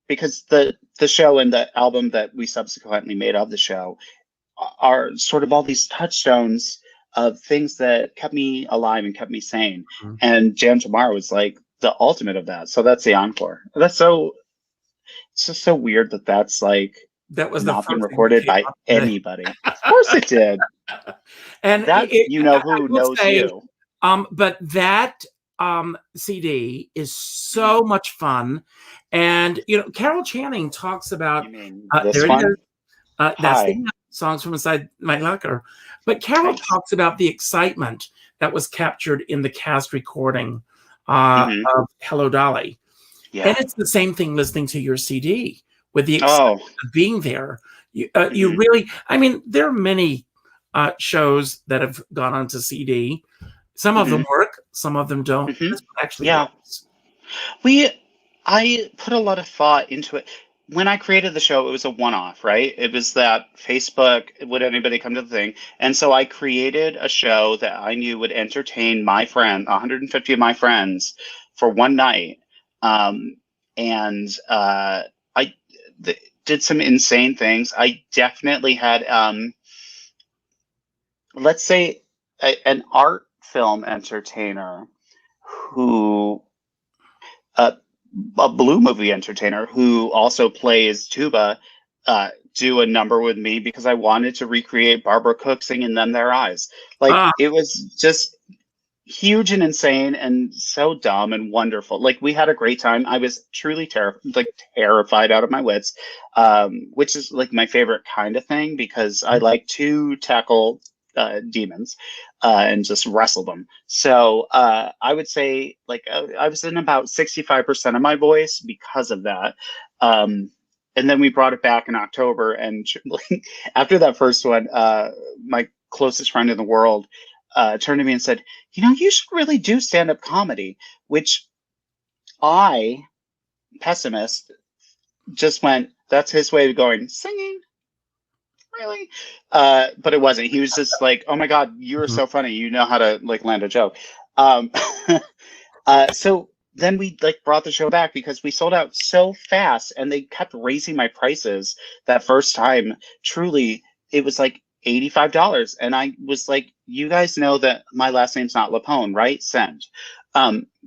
because the show and the album that we subsequently made of the show are sort of all these touchstones of things that kept me alive and kept me sane. And Jam Tomorrow was like the ultimate of that. So that's the encore. It's just so weird that's like that was not been recorded by anybody. Of course it did. And that who knows you. But that CD is so much fun. And you know, Carol Channing talks about this one? That's the Songs from Inside My Locker. But Carol talks about the excitement that was captured in the cast recording of Hello Dolly. Yeah. And it's the same thing listening to your CD with the excitement of being there. You really, I mean, there are many shows that have gone onto CD. Some of them work, some of them don't. That's what actually works. I put a lot of thought into it. When I created the show, it was a one-off, right? It was that Facebook, would anybody come to the thing? And so I created a show that I knew would entertain my friend, 150 of my friends, for one night. I did some insane things. I definitely had, let's say, an art film entertainer who... a blue movie entertainer who also plays tuba do a number with me because I wanted to recreate Barbara Cook singing Them Their Eyes. Like it was just huge and insane and so dumb and wonderful. Like we had a great time. I was truly terrified out of my wits, which is like my favorite kind of thing because I like to tackle demons and just wrestle them. So I would say like I was in about 65% of my voice because of that. And then we brought it back in October. And after that first one, my closest friend in the world turned to me and said, you know, you should really do stand-up comedy, which I, pessimist, just went, that's his way of going, singing? Really? But it wasn't. He was just like, oh my God, you're so funny. You know how to like land a joke. So then we like brought the show back because we sold out so fast and they kept raising my prices that first time. Truly, it was like $85. And I was like, you guys know that my last name's not Lapone, right? Send.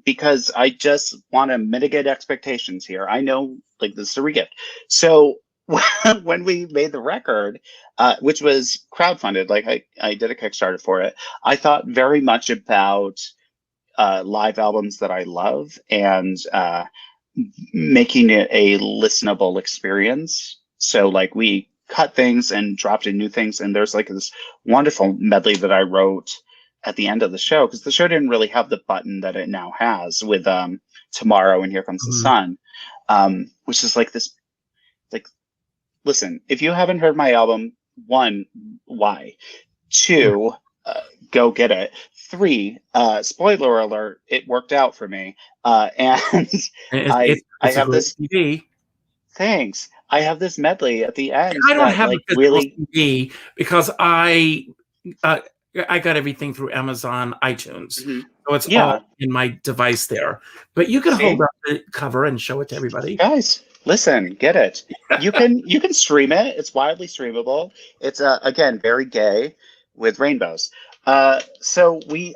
Because I just want to mitigate expectations here. I know, like, this is a regift. So when we made the record, which was crowdfunded, like I did a Kickstarter for it, I thought very much about live albums that I love and making it a listenable experience. So like we cut things and dropped in new things, and there's like this wonderful medley that I wrote at the end of the show, because the show didn't really have the button that it now has with Tomorrow and Here Comes the Sun, which is like this, like, listen, if you haven't heard my album, one, why? Two, go get it. Three, spoiler alert, it worked out for me. And I have this CD. Thanks. I have this medley at the end. I don't have like a really CD because I got everything through Amazon iTunes, so it's all in my device there. But you can hold up the cover and show it to everybody. Guys, listen, get it. You can stream it. It's widely streamable. It's again very gay with rainbows. So we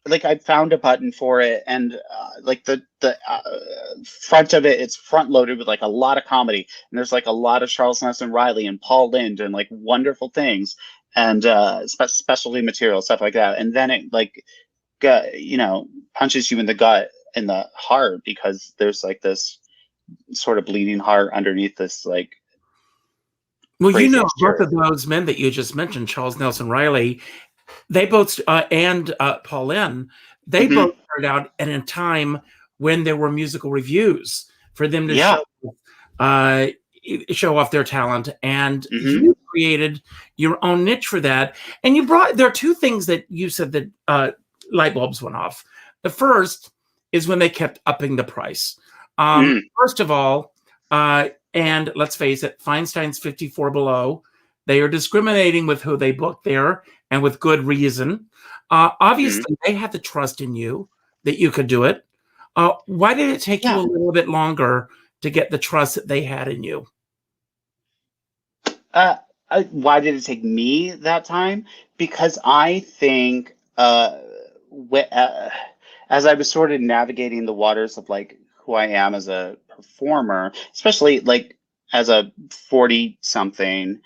like I found a button for it, and like the front of it, it's front loaded with like a lot of comedy, and there's like a lot of Charles Nelson Riley and Paul Lynde and like wonderful things, and specialty material, stuff like that. And then it like punches you in the gut, in the heart, because there's like this sort of bleeding heart underneath this like. Well, both of those men that you just mentioned, Charles Nelson Riley, they both and Paul Lynde, they both started out at a time when there were musical reviews for them to show off their talent, and you created your own niche for that. And there are two things that you said that light bulbs went off. The first is when they kept upping the price. First of all, and let's face it, Feinstein's 54 Below. They are discriminating with who they book there, and with good reason. Obviously, they had the trust in you that you could do it. Why did it take you a little bit longer to get the trust that they had in you? Why did it take me that time? Because I think as I was sort of navigating the waters of like who I am as a performer, especially like as a 40-something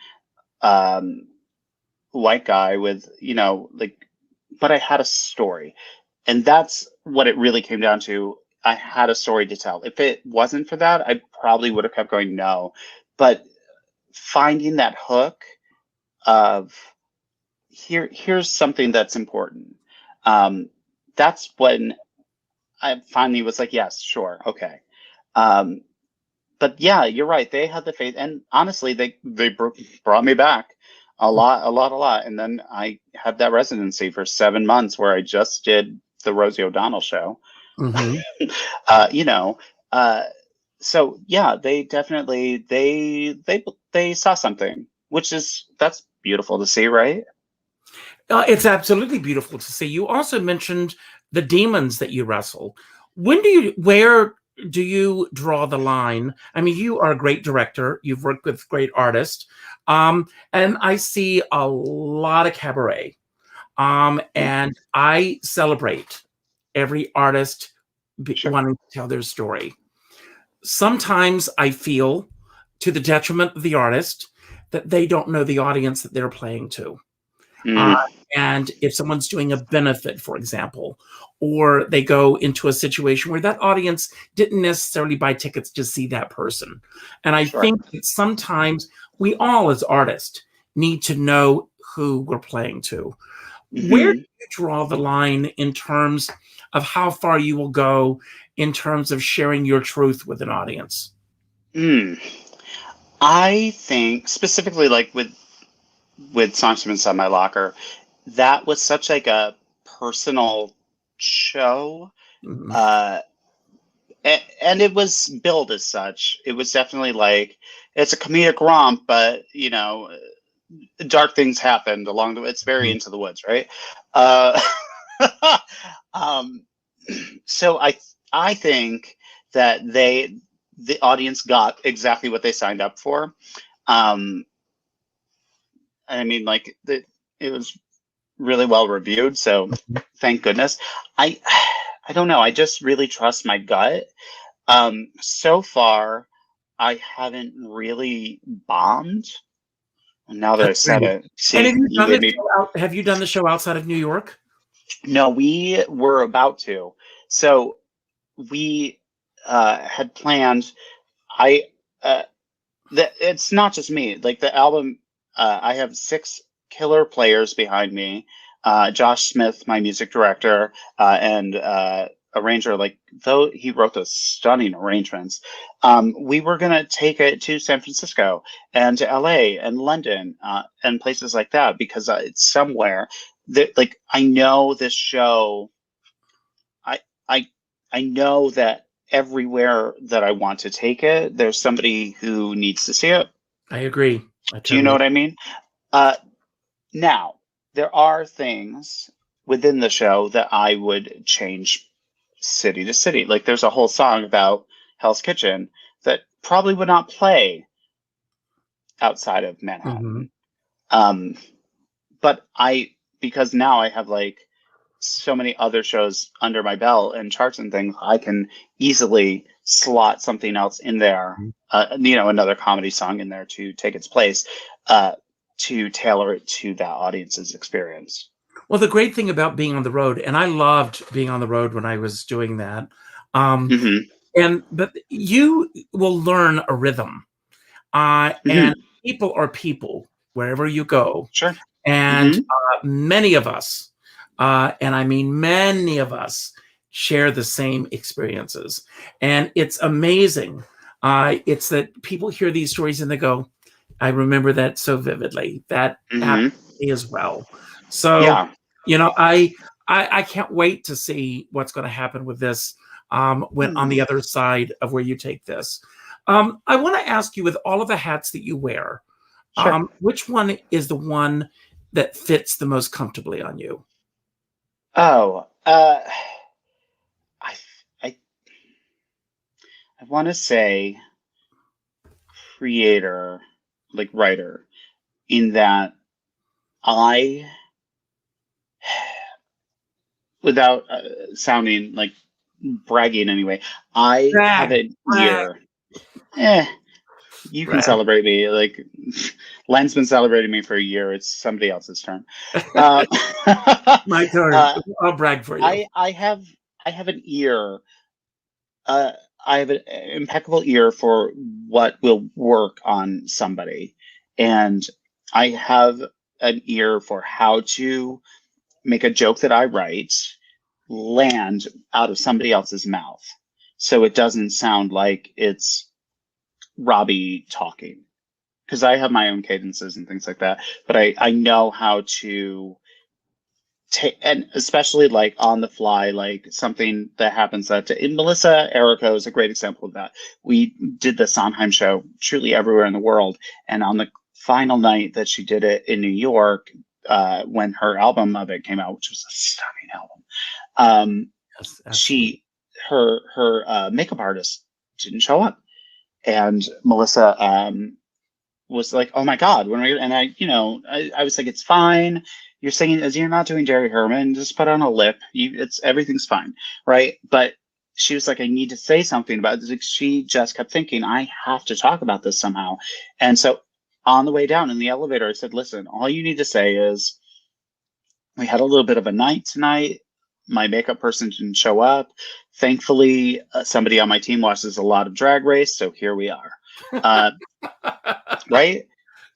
white guy with, but I had a story. And that's what it really came down to. I had a story to tell. If it wasn't for that, I probably would have kept going no. But finding that hook of here's something that's important. That's when I finally was like, yes, sure, okay. But yeah, you're right. They had the faith, and honestly, they brought me back a lot. And then I had that residency for 7 months where I just did the Rosie O'Donnell show. So yeah, they definitely they saw something, that's beautiful to see, right? It's absolutely beautiful to see. You also mentioned the demons that you wrestle. Where do you draw the line? I mean, you are a great director. You've worked with great artists. And I see a lot of cabaret. And I celebrate every artist wanting to tell their story. Sometimes I feel, to the detriment of the artist, that they don't know the audience that they're playing to. And if someone's doing a benefit, for example, or they go into a situation where that audience didn't necessarily buy tickets to see that person. And I think that sometimes we all as artists need to know who we're playing to. Where do you draw the line in terms of how far you will go in terms of sharing your truth with an audience? I think specifically like with Songs from Inside My Locker, that was such like a personal show. And it was billed as such. It was definitely like, it's a comedic romp, but dark things happened along the way. It's very Into the Woods, right? So I think that the audience got exactly what they signed up for. I mean, like it was really well reviewed. So thank goodness. I I don't know. I just really trust my gut. So far, I haven't really bombed. Now that I That's said great. it, And see, you gave me. have you done the show outside of New York? No, we were about to. So we had planned. I it's not just me. Like the album, I have 6 killer players behind me. Josh Smith, my music director, and arranger. Like though he wrote those stunning arrangements, we were gonna take it to San Francisco and to LA and London and places like that because it's somewhere that like I know this show. I I I know that everywhere that I want to take it, there's somebody who needs to see it. I agree. I Do you know totally. what I mean? Uh, Now, there are things within the show that I would change city to city. Like there's a whole song about Hell's Kitchen that probably would not play outside of Hmm. Manhattan. Um, but because now I have like so many other shows under my belt and charts and things, I can easily slot something else in there, another comedy song in there to take its place, to tailor it to that audience's experience. Well, the great thing about being on the road, and I loved being on the road when I was doing that, um, Hmm. but you will learn a rhythm, Hmm. and people are people wherever you go, Sure. and Hmm. many of us, and I mean many of us, share the same experiences, and it's amazing. It's that people hear these stories and they go, "I remember that so vividly. That happened Hmm. to me as well." So, Yeah. I can't wait to see what's going to happen with this when on the Hmm. other side of where you take this. I want to ask you, with all of the hats that you wear, Sure. which one is the one that fits the most comfortably on you? Oh, I, I, I want to say creator, like writer, in that I, without sounding like bragging anyway, I have Brag, an brag, ear. Eh, you can brag. celebrate me. Like, Len's been celebrating me for a year. It's somebody else's turn. Uh, My turn. uh, I'll brag for you. I have an ear. Uh, I have an impeccable ear for what will work on somebody, and I have an ear for how to make a joke that I write land out of somebody else's mouth, so it doesn't sound like it's Robbie talking. Because I have my own cadences and things like that, but I know how to take, and especially like on the fly, like something that happens that in Melissa Errico is a great example of that. We did the Sondheim show truly everywhere in the world, and on the final night that she did it in New York, when her album of it came out, which was a stunning album, Yes, absolutely. she her makeup artist didn't show up, and Melissa was like, "Oh my God, when are we?" And I was like, "It's fine. You're singing as you're not doing Jerry Herman. Just put on a lip. It's everything's fine, right?" But she was like, "I need to say something about this." Like, she just kept thinking, "I have to talk about this somehow." And so on the way down in the elevator, I said, "Listen, all you need to say is we had a little bit of a night tonight. My makeup person didn't show up. Thankfully, somebody on my team watches a lot of Drag Race, so here we are." Uh, right?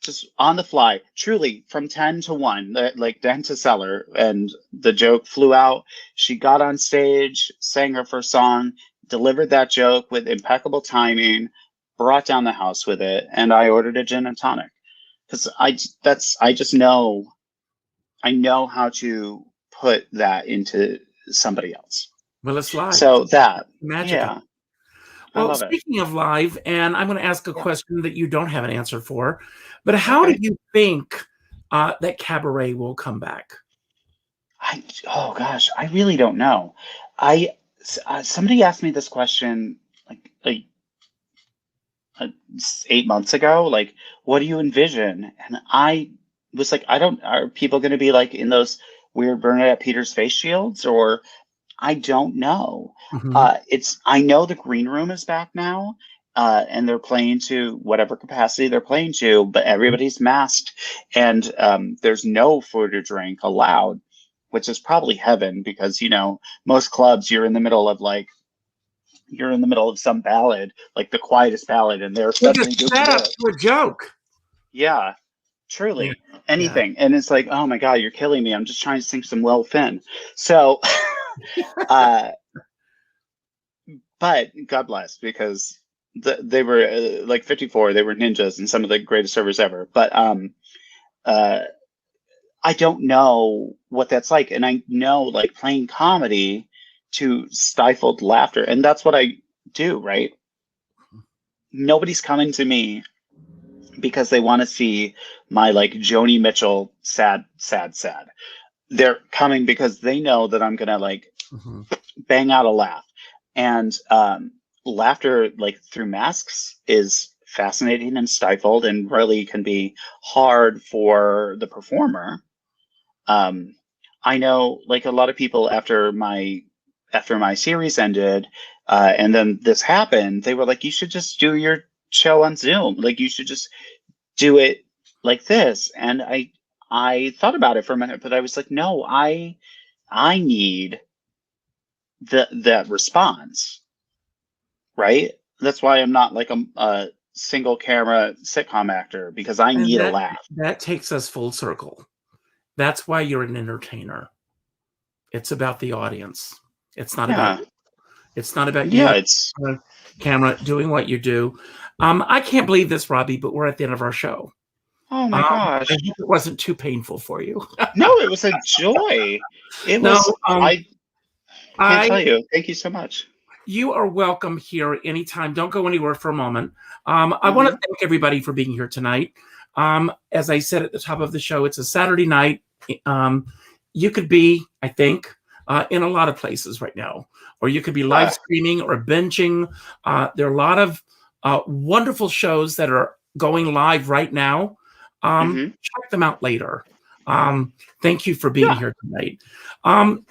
Just on the fly, truly from 10 to 1, like den to cellar. And the joke flew out. She got on stage, sang her first song, delivered that joke with impeccable timing, brought down the house with it. And I ordered a gin and tonic because I just know, I know how to put that into somebody else. Well, it's live. So that, Magical. yeah, I Well, love it. speaking of live, and I'm going to ask a Yeah. question that you don't have an answer for, but how do Okay. you think that cabaret will come back? Oh gosh, I really don't know. Somebody asked me this question like 8 months ago. Like, what do you envision? And I was like, I don't. Are people going to be like in those weird Bernadette Peters face shields, or I don't know. Mhm. I know the green room is back now, and they're playing to whatever capacity they're playing to, but everybody's masked, and there's no food or drink allowed, which is probably heaven because most clubs you're in the middle of some ballad, like the quietest ballad, and they're It's a suddenly doing setup this. to a joke. Yeah, Yeah. truly Yeah. anything, and it's like, oh my God, you're killing me. I'm just trying to sing some Will Finn. So, uh, but God bless, because they were like 54. They were ninjas and some of the greatest servers ever. But uh, I don't know what that's like, and I know like playing comedy to stifled laughter, and that's what I do, right? Nobody's coming to me because they want to see my like Joni Mitchell sad, sad, sad. They're coming because they know that I'm gonna like Mhm. bang out a laugh. And laughter, like through masks, is fascinating and stifled, and really can be hard for the performer. Um, I know, like a lot of people after my series ended, and then this happened, they were like, "You should just do your show on Zoom. Like, you should just do it like this." And I thought about it for a minute, but I was like, no, I need that response, right? That's why I'm not like a single camera sitcom actor, because I And need a laugh. that takes us full circle. That's why you're an entertainer. It's about the audience. It's not about Yeah, you. It's not about yeah, you it's on camera doing what you do. I can't believe this, Robbie, but we're at the end of our show. oh my I gosh. hope it wasn't too painful for you. No, it was a joy. It No, was. I can't I tell you. Thank you so much. you are welcome here anytime. Don't go anywhere for a moment. I want to Hmm. thank everybody for being here tonight. As I said at the top of the show, it's a Saturday night. Um, you could be, I think, in a lot of places right now, or you could be live Yeah. streaming or binging. There are a lot of wonderful shows that are going live right now. Hmm. Check them out later. Thank you for being Yeah. here tonight.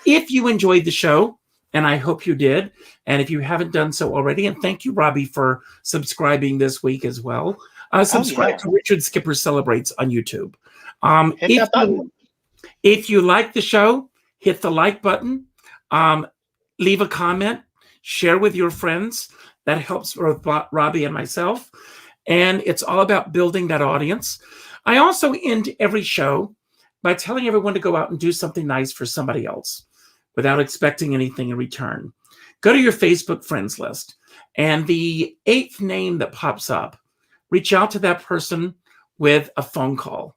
If you enjoyed the show, and I hope you did, and if you haven't done so already, and thank you, Robbie, for subscribing this week as well. Oh Subscribe yeah. to Richard Skipper Celebrates on YouTube. Hit that button. If you like the show, hit the like button, um, leave a comment, share with your friends. That helps both Robbie and myself. And it's all about building that audience. I also end every show by telling everyone to go out and do something nice for somebody else without expecting anything in return. Go to your Facebook friends list, and the 8th name that pops up, reach out to that person with a phone call,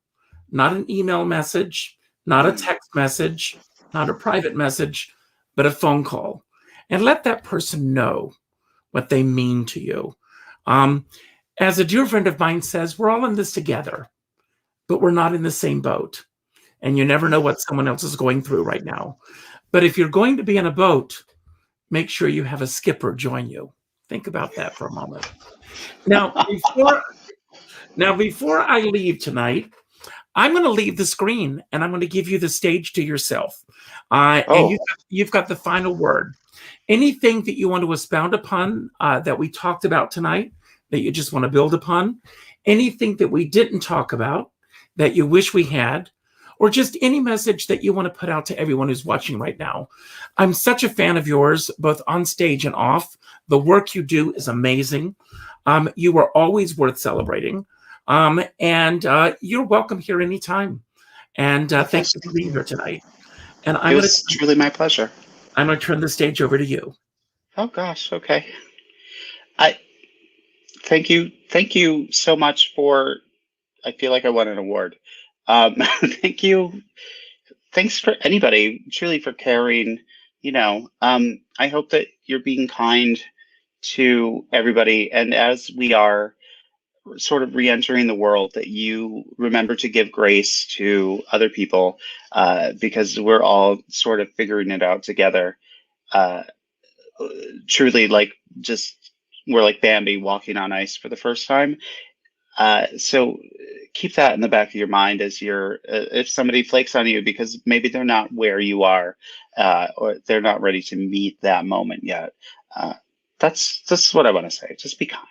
not an email message, not a text message, not a private message, but a phone call. And let that person know what they mean to you. Um, as a dear friend of mine says, we're all in this together, but we're not in the same boat. And you never know what someone else is going through right now. But if you're going to be in a boat, make sure you have a skipper join you. Think about that for a moment. Now, before I leave tonight, I'm going to leave the screen and I'm going to give you the stage to yourself. And Oh. you've got the final word. Anything that you want to expound upon that we talked about tonight that you just want to build upon, anything that we didn't talk about that you wish we had, or just any message that you want to put out to everyone who's watching right now. I'm such a fan of yours, both on stage and off. The work you do is amazing. You are always worth celebrating. And you're welcome here anytime. And thank you for being here tonight. And It was truly my pleasure. I'm going to turn the stage over to you. Oh gosh. Okay. I thank you so much for. I feel like I won an award. Thank you. Thanks for anybody truly for caring. I hope that you're being kind to everybody, and as we are sort of re-entering the world, that you remember to give grace to other people, because we're all sort of figuring it out together. Uh, Truly, like, just we're like Bambi walking on ice for the first time. So keep that in the back of your mind as you're if somebody flakes on you because maybe they're not where you are, or they're not ready to meet that moment yet. That's what I want to say. Just be kind.